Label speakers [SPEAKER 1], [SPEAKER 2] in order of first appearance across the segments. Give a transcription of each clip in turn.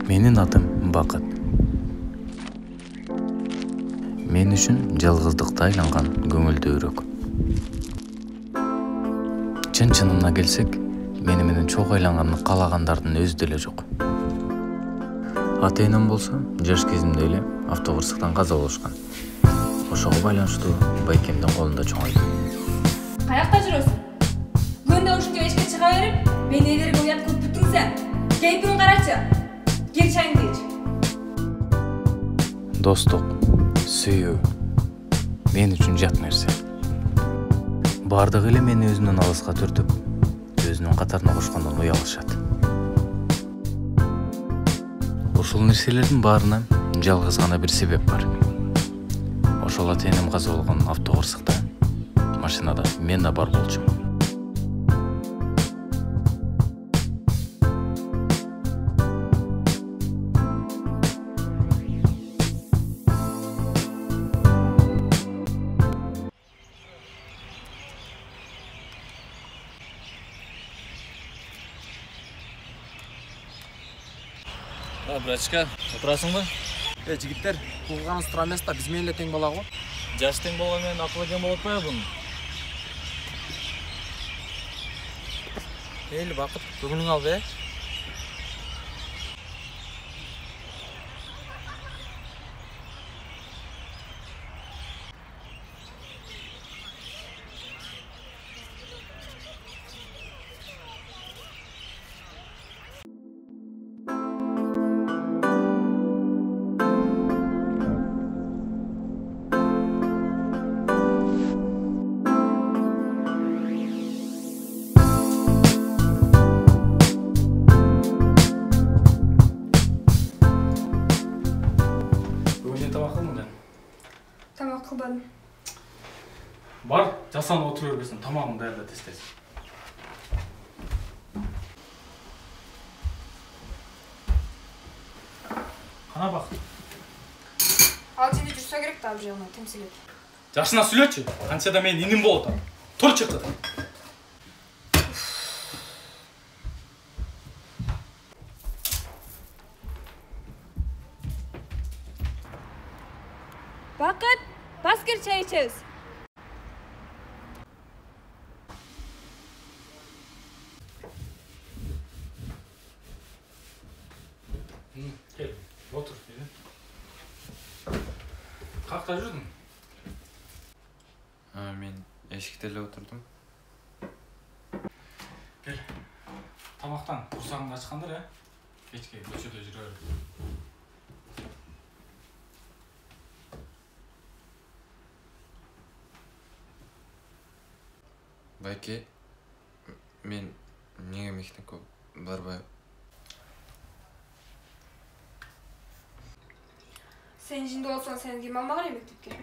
[SPEAKER 1] Менин атым Бакыт. Мен үчүн жалгыздыкта айланган көңүлдүүрөөк. Чын-чынына келсек, мени менен чогуу айланган каалагандардын өзү деле жок. Ата-энем болсо, жаш кезимде эле автокырсыктан каза болушкан. Ошого байланыштуу байкемдин колунда чоңойдум.
[SPEAKER 2] Каякта жүрөсүң? Күндө ушунча эшикке чыга берип, мени элерге уят кылып бүттүңсүң. Кейпиңди карачы. Кел чайыңды ич.
[SPEAKER 1] Достук, сүйүү мен үчүн жат нерсе. Бардыгы эле мени өзүнөн алыска түртүп, өзүнүн катарына кошкондон уялышат. Ушул нерселердин баарына жалгыз гана бир себеп бар. Ошол ата-энем каза болгон автокырсыкта, машинада мен да бар болчумун.
[SPEAKER 3] Брачка, отурасыңбы?
[SPEAKER 4] Жигиттер, кууганыбыз тура эмес да, биз менен эле тең бала го.
[SPEAKER 3] Жаш тең болгон менен акыл экен болуп атпайбы?
[SPEAKER 4] Мейли Бакыт, көңүлүң албы,
[SPEAKER 2] Тамак кылбадым.
[SPEAKER 3] Бар, жасанып отура бербесин, тамагыңды даярда тез-тез. Кана Бакыт.
[SPEAKER 2] Ал жерде жүрсө керек да, абжалына темсилеп.
[SPEAKER 3] Жашына сүйлөчү, канчада менин иним болуп атат. Тур чыкты.
[SPEAKER 2] Бакыт, бас кел чай ичебиз.
[SPEAKER 3] Кел, отур. Какта жүрдүң?
[SPEAKER 4] Мен эшикте эле отурдум.
[SPEAKER 3] Кел. Тамактан курсагың ачкандыр, кечке көчөдө жүрө бер.
[SPEAKER 4] Байке, мен эмнеге мектепке барбай?
[SPEAKER 2] Сен жинде болсоң, сени ким алмак эле мектепке?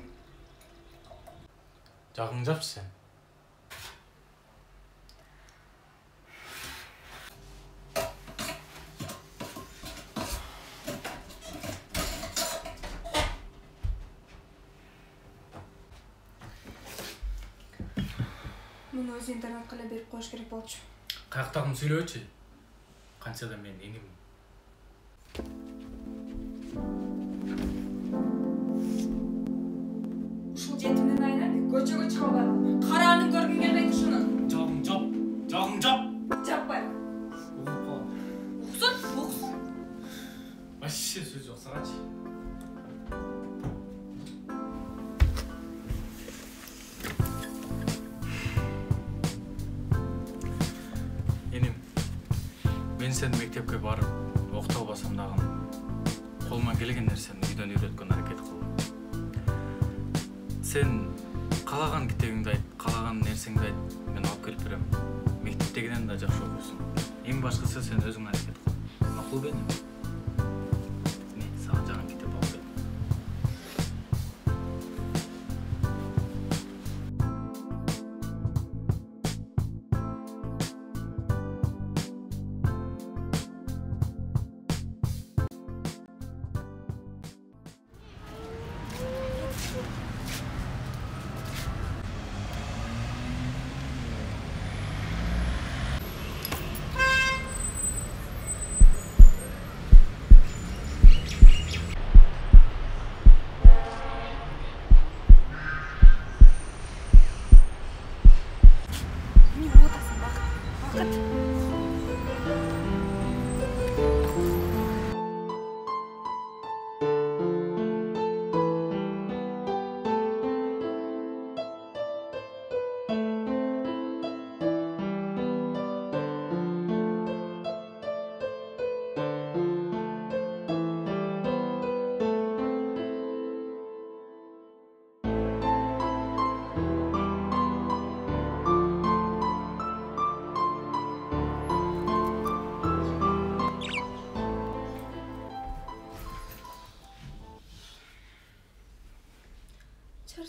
[SPEAKER 3] Жагың жапчы сен.
[SPEAKER 2] Муну өзү интернетке эле берип коюш керек болчу.
[SPEAKER 3] Каяктагын сүйлөчү. Канчада мен иним.
[SPEAKER 2] Ушул жетимдин айына көчөгө чыга албайм. Караанын көргүң келбейт ушунун.
[SPEAKER 3] Жагың жап. Жагың жап.
[SPEAKER 2] Жаппайм.
[SPEAKER 3] Угуп калам.
[SPEAKER 2] Уксун, укс.
[SPEAKER 3] Вообще сөз жок сагачы. Мен сени мектепке барып, окута албасам дагы колума келген нерсени үйдөн үйрөткөн аракет кылдым. Сен каалаган китебиңди айт, каалаган нерсеңди айт, мен алып келип берем. Мектептегиден да жакшы окуйсуң. Эң башкысы сен өзүң аракет кыл. Макул бени? Мен сага жаңы китеп алып келдим.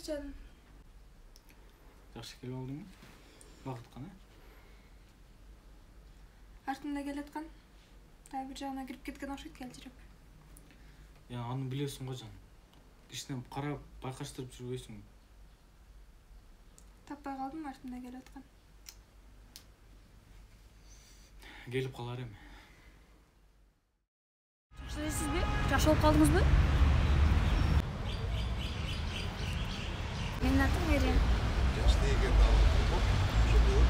[SPEAKER 2] canım.
[SPEAKER 3] Жакшы келип алдыңбы? Вакыт кана?
[SPEAKER 2] Артымда келаткан. Дагы бир жагына кирип кеткен окшойт келжиреп.
[SPEAKER 3] Я аны билесиң го жан. Кичине карап, байкаштырып жүрбөйсүң.
[SPEAKER 2] Таппай калдым, артымда келаткан.
[SPEAKER 3] Келип калар эми.
[SPEAKER 2] Жакшы элесизби? Жакшы болуп калдыңызбы? Менин атым Мерим.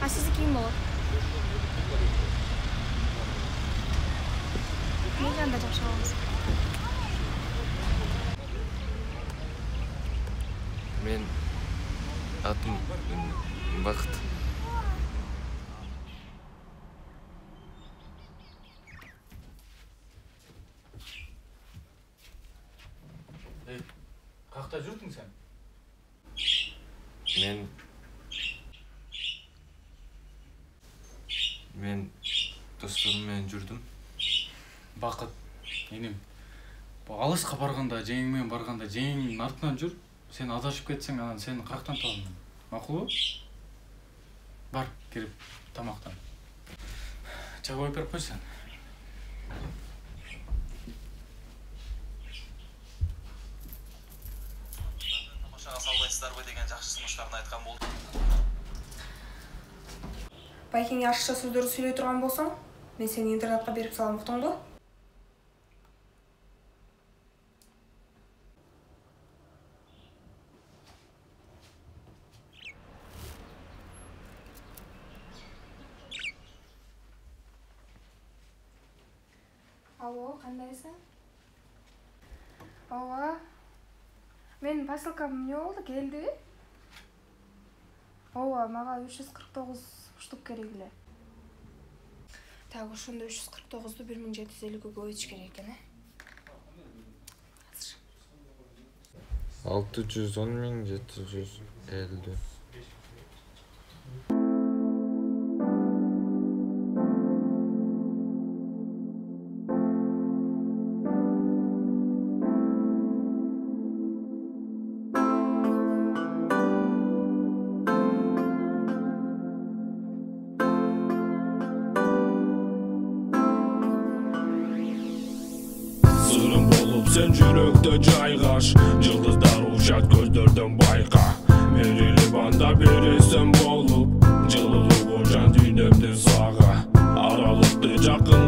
[SPEAKER 2] А сиздики ким болот? Мен анда жакшы болобуз.
[SPEAKER 5] Мен атым Бакыт.
[SPEAKER 3] Какта жүрдүң сен?
[SPEAKER 5] Мен досторум менен жүрдүм.
[SPEAKER 3] Бакыт, эним. Алыска барганда, жеңиң менен барганда, жеңиңдин артынан жүр. Сен адашып кетсең, анан сени каяктан табам? Макулбу? Бар, кирип тамактан. Чай коюп берип койсуң.
[SPEAKER 6] Тамашага салбайсыздарбы деген жакшы сунуштарын айткан болду.
[SPEAKER 2] Байкеңе ашыкча сөздөрдү сүйлөй турган болсоң, мен сени интернетке берип салам, уктуңбу? Алло, кандайсың? Ооба. Менин посылкам эмне болду, келдиби? Ооба, мага 349 штук керек эле. Так, ошондо 349ду 1750-ге көбөйтүш керек экен,
[SPEAKER 5] 610.750.
[SPEAKER 7] Sırrım bolup sen жүрөктө жайгаш, жылдыздар учат көздөрдөн байка. Мерилип анда бересем болуп, жылуулугу жан дүйнөмдүн сага. Аралыкты жакын